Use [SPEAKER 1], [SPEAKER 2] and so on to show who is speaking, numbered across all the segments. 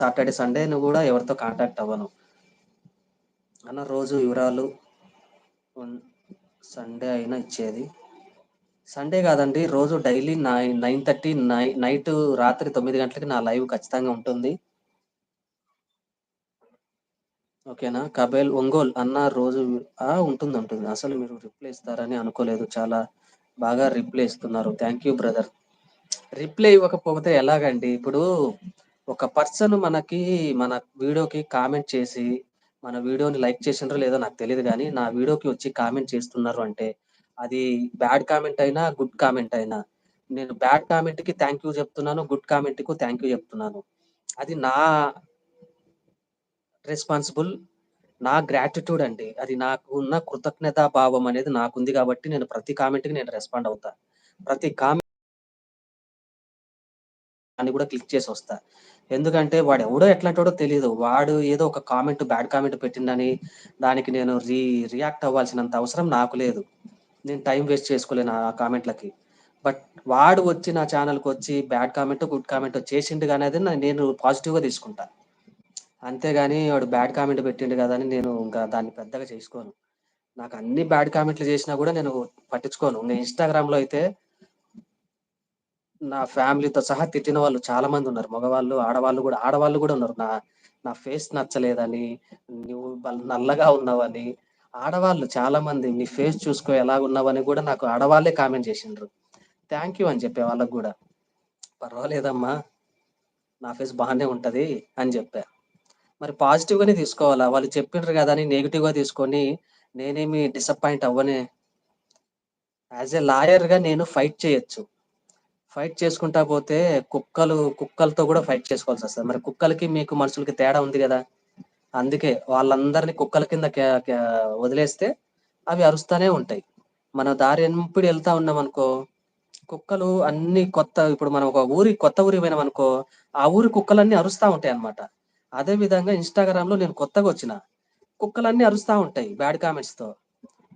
[SPEAKER 1] Saturday, సండేను గూడా ఎవరితో contact అవ్వను. అన్న రోజు వివరాలు ఉన్ సండే అయినా ఇచ్చేది. సండే గాదండి. రోజు డైలీ 9:30 నైటు రాత్రి 9 గంటలకి నా లైవ్ ఖచ్చితంగా ఉంటుంది. ఓకేనా? ఒంగోలు అన్న రోజు ఉంటుంది. ఉంటుంది. అసలు మీరు రిప్లై ఇస్తారని అనుకోలేదు. చాలా బాగా రిప్లై ఇస్తున్నారు. Thank you brother. రిప్లై ఇవ్వకపోతే ఎలాగండి? ఇప్పుడు ఒక పర్సన్ మన వీడియోకి కామెంట్ చేసి, మన వీడియోని లైక్ చేసిండ్రో లేదో నాకు తెలీదు గానీ, నా వీడియోకి వచ్చి కామెంట్ చేస్తున్నారు అంటే, అది బ్యాడ్ కామెంట్ అయినా, గుడ్ కామెంట్ అయినా, నేను బ్యాడ్ కామెంట్‌కి థ్యాంక్ యూ చెప్తున్నాను. గుడ్ కామెంట్‌కు థ్యాంక్ యూ చెప్తున్నాను. అది నా రెస్పాన్సిబుల్. నా గ్రాటిట్యూడ్ అండి. అది నాకు ఉన్న కృతజ్ఞతా భావం అనేది నాకుంది గాబట్టి, నేను ప్రతి కామెంట్‌కి నేను రెస్పాండ్ అవుతా. ప్రతి కామెంట్ అని కూడా క్లిక్ చేసొస్తా. ఎందుకంటే వాడెవడో ఎట్లాంటోడో తెలీదు. వాడు ఏదో ఒక కామెంట్ బ్యాడ్ కామెంట్ పెట్టిండని దానికి నేను రియాక్ట్ అవ్వాల్సినంత అవసరం నాకు లేదు. నేను టైమ్ వేస్ట్ చేసుకోలేను ఆ కామెంట్‌లకి. బట్ వాడు వచ్చి నా ఛానెల్‌కొచ్చి బ్యాడ్ కామెంటో, గుడ్ కామెంటో చేసిండు గాని అది నేను పాజిటివ్‌గా తీసుకుంటా. అంతేగాని వాడు బ్యాడ్ కామెంట్ పెట్టిండు కదా అని నేను ఇంకా దాన్ని పెద్దగా చేసుకోను. నాకు అన్ని బ్యాడ్ కామెంట్‌లు చేసినా కూడా నేను పట్టించుకోను. ఇంగ ఇన్‌స్టాగ్రామ్‌లో అయితే నా ఫ్యామిలీతో సహా తిట్టిన వాళ్ళు చాలా మందున్నారు. మగవాళ్ళు, ఆడవాళ్ళు గూడా ఉన్నారు. నా నా ఫేస్ నచ్చలేదని, నువ్వు నల్లగా ఉన్నావని, ఆడవాళ్ళు చాలా మంది నీ ఫేస్ చూసుకో ఎలాగున్నావని గూడా నాకు ఆడవాళ్ళే కామెంట్ జేసిండ్రు. థాంక్ యూ అని చెప్పా వాళ్ళకి గూడా. పర్వాలేదమ్మా! నా ఫేస్ బానే ఉంటది అని జెప్పా. మరి పాజిటివ్‌గానే తీసుకోవాలా? వాళ్ళు చెప్పిండ్రు గదా అని నెగెటివ్‌గా తీసుకొని నేనేమి డిసప్పాయింట్ అవ్వనే. యాస్ ఎ లాయర్‌గా నేను ఫైట్ చేయొచ్చు. ఫైట్ చేసుకుంటా పోతే కుక్కలతో గూడా ఫైట్ చేసుకోవాల్సొస్తది. మరి కుక్కలకి, మీకు మనుషులకి తేడా ఉంది గదా! అందుకే వాళ్ళందరిని కుక్కల కింద కే కే వదిలేస్తే అవి అరుస్తానే ఉంటాయి. మన దారి ఎంబడి ఎళ్తా ఉన్నామనుకో, కుక్కలు అన్నీ ఇప్పుడు మనం ఒక కొత్త ఊరికి పోయినామనుకో, ఆ ఊరి కుక్కలన్నీ అరుస్తా ఉంటాయన్నమాట. అదే విధంగా ఇన్‌స్టాగ్రామ్‌లో నేను కొత్తగొచ్చిన. కుక్కలన్నీ అరుస్తా ఉంటాయి బ్యాడ్ కామెంట్స్‌తో.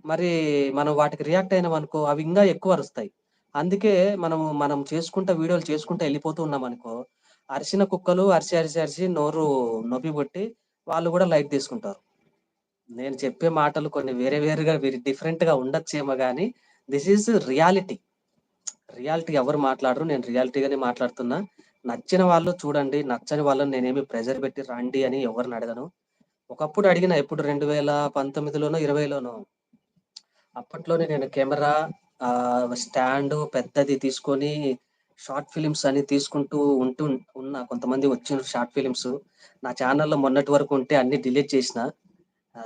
[SPEAKER 1] మరి మనం వాటికి రియాక్ట్ అయినామనుకో, అవి ఇంగా ఎక్కువ అరుస్తాయి. అందుకే మనం వీడియోలు చేసుకుంటా ఎళ్ళిపోతూ ఉన్నామనుకో, అరిసిన కుక్కలు అరిసి, అరిసి, అరిసి నోరు నొప్పిబుట్టి వాళ్ళు గూడా లైట్ తీసుకుంటారు. నేను చెప్పే మాటలు కొన్ని వేరే వేరుగా డిఫరెంట్‌గా ఉండొచ్చేమో గానీ, థిస్ ఈజ్ రియాలిటీ. రియాలిటీ ఎవరు మాట్లాడరు. నేను రియాలిటీగానే మాట్లాడుతున్నా. నచ్చిన వాళ్ళు చూడండి. నచ్చని వాళ్ళని నేనేమి ప్రెషర్ పెట్టి రండి అని ఎవరిని అడగను. ఒకప్పుడు అడిగిన ఎప్పుడు 2019లోనో, 20లోనో అప్పట్లోనే నేను కెమెరా స్టాండు పెద్దది తీసుకొని షార్ట్ ఫిల్మ్స్ అని తీసుకుంటూ ఉన్నా. కొంతమంది వచ్చిండ్రు షార్ట్ ఫిల్మ్స్. నా ఛానెల్‌లో మొన్నటి వరకు ఉంటే అన్నీ డిలీట్ చేసిన.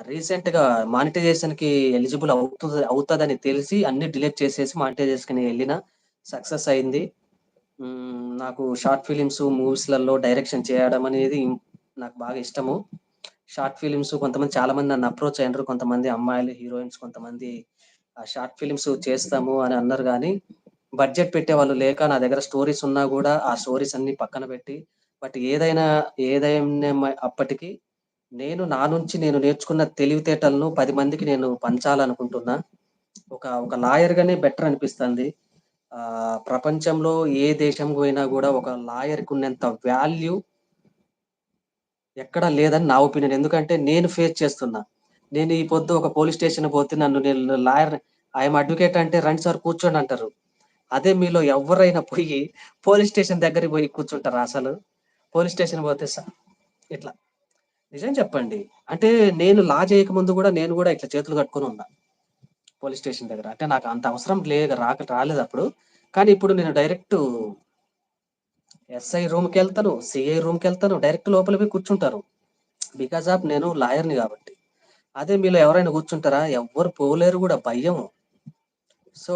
[SPEAKER 1] రీసెంట్‌గా మానిటైజేషన్‌కి ఎలిజిబుల్ అవుతదని తెలిసి అన్నీ డిలీట్ చేసేసి మానిటైజేషన్‌కి ఎళ్ళిన. సక్సెస్ అయింది. నాకు షార్ట్ ఫిల్మ్స్, మూవీస్‌లలో డైరెక్షన్ చేయడం అనేది నాకు బాగా ఇష్టము. షార్ట్ ఫిల్మ్స్ చాలా మంది నన్ను అప్రోచ్ అయ్యిండ్రు. కొంతమంది అమ్మాయిలు హీరోయిన్స్ కొంతమంది షార్ట్ ఫిల్మ్స్ చేస్తాము అని అన్నారు గానీ, బడ్జెట్ పెట్టేవాళ్ళు లేక నా దగ్గర స్టోరీస్ ఉన్నా గూడా ఆ స్టోరీస్ అన్నీ పక్కన పెట్టి, బట్ ఏదైనా అప్పటికి నా నుంచి నేను నేర్చుకున్న తెలివితేటలను 10 మందికి నేను పంచాలనుకుంటున్నా. ఒక లాయర్‌గానే బెటర్ అనిపిస్తంది. ప్రపంచంలో ఏ దేశంకి పోయినా గూడా ఒక లాయర్‌కి ఉన్నంత వాల్యూ ఎక్కడా లేదని నా ఒపీనియన్. ఎందుకంటే నేను ఫేస్ చేస్తున్నా. నేను ఈ పొద్దు ఒక పోలీస్ స్టేషన్‌కి పోతే నేను లాయర్ ఐ యామ్ అడ్వొకేట్ అంటే రండి సార్ కూర్చోండి అంటారు. అదే మీలో ఎవ్వరైనా పోయి పోలీస్ స్టేషన్ దగ్గరికి పోయి కూర్చుంటారా అసలు? పోలీస్ స్టేషన్ పోతే ఇట్లా నిజం చెప్పండి. అంటే నేను చేయకముందు గూడా నేను గూడా ఇట్లా చేతులు కట్టుకొని ఉన్నా. పోలీస్ స్టేషన్ దగ్గర. అంటే నాకు అంత అవసరం రాలేదప్పుడు. కానీ ఇప్పుడు నేను డైరెక్ట్ ఎస్ఐ రూమ్‌కెళ్తాను, సీఐ రూమ్‌కెళ్తాను. డైరెక్ట్ లోపలికి పోయి కూర్చుంటారు. బికాజ్ ఆఫ్ నేను లాయర్‌ని గాబట్టి. అదే మీలో ఎవరైనా కూర్చుంటారా? ఎవ్వరు పోలేరు గూడా భయము. సో,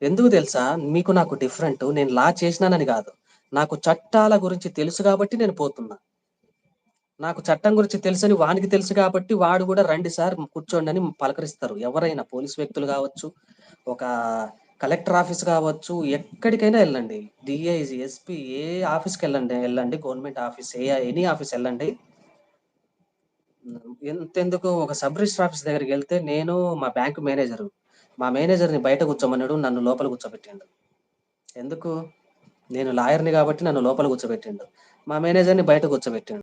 [SPEAKER 1] ఎందుకు తెలుసా? నాకు డిఫరెంటు. నేను చేసినానని గాదు. నాకు చట్టాల గురించి తెలుసు గాబట్టి నేను పోతున్నా. నాకు చట్టం గురించి తెలుసని వానికి తెలుసు గాబట్టి వాడు గూడా రండి సార్ కూర్చోండని పలకరిస్తారు. ఎవరైనా పోలీస్ వ్యక్తులు గావచ్చు, ఒక కలెక్టర్ ఆఫీస్ గావచ్చు, ఎక్కడికైనా ఎళ్ళండి. డీఐజీ, ఎస్పీ ఏ ఎళ్ళండి. గవర్నమెంట్ ఆఫీస్ ఎనీ ఆఫీస్ ఎళ్ళండి. ఎంతెందుకు ఒక సబ్ రిజిస్టర్ ఆఫీస్ దగ్గరికెళ్తే నేను మా బ్యాంక్ మేనేజరు. మా మేనేజర్‌ని బయట కూర్చోమన్నాడు. నన్ను లోపల కూర్చోబెట్టిండు. ఎందుకు? నేను లాయర్‌ని గాబట్టి నన్ను లోపల కూర్చోబెట్టిండు. మా మేనేజర్‌ని బయట కూర్చోబెట్టిండు.